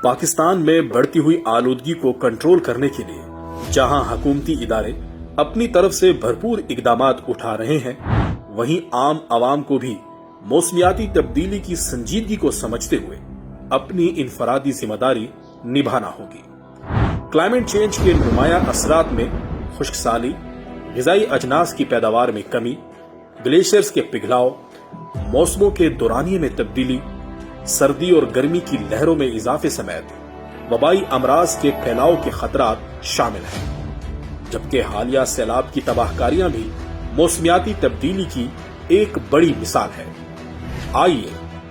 پاکستان میں بڑھتی ہوئی آلودگی کو کنٹرول کرنے کے لیے جہاں حکومتی ادارے اپنی طرف سے بھرپور اقدامات اٹھا رہے ہیں، وہیں عام عوام کو بھی موسمیاتی تبدیلی کی سنجیدگی کو سمجھتے ہوئے اپنی انفرادی ذمہ داری نبھانا ہوگی۔ کلائمیٹ چینج کے نمایاں اثرات میں خشک سالی، غذائی اجناس کی پیداوار میں کمی، گلیشیئرز کے پگھلاؤ، موسموں کے دورانیے میں تبدیلی، سردی اور گرمی کی لہروں میں اضافے سمیت وبائی امراض کے پھیلاؤ کے خطرات شامل ہیں، جبکہ حالیہ سیلاب کی تباہ کاریاں بھی موسمیاتی تبدیلی کی ایک بڑی مثال ہے۔ آئیے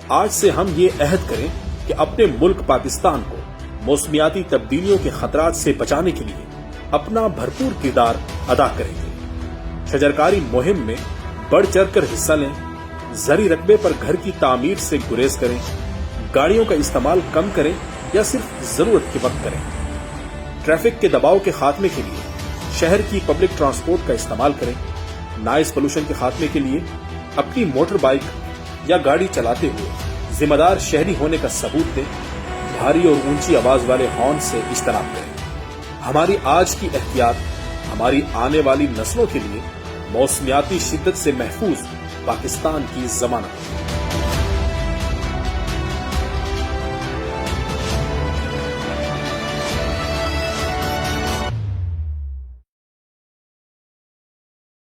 آج سے ہم یہ عہد کریں کہ اپنے ملک پاکستان کو موسمیاتی تبدیلیوں کے خطرات سے بچانے کے لیے اپنا بھرپور کردار ادا کریں گے۔ شجرکاری مہم میں بڑھ چڑھ کر حصہ لیں، زرعی رقبے پر گھر کی تعمیر سے گریز کریں، گاڑیوں کا استعمال کم کریں یا صرف ضرورت کے وقت کریں۔ ٹریفک کے دباؤ کے خاتمے کے لیے شہر کی پبلک ٹرانسپورٹ کا استعمال کریں۔ نائز پولوشن کے خاتمے کے لیے اپنی موٹر بائیک یا گاڑی چلاتے ہوئے ذمہ دار شہری ہونے کا ثبوت دیں۔ بھاری اور اونچی آواز والے ہارن سے اجتناب کریں۔ ہماری آج کی احتیاط ہماری آنے والی نسلوں کے لیے موسمیاتی شدت سے محفوظ پاکستان کی ضمانت ہے۔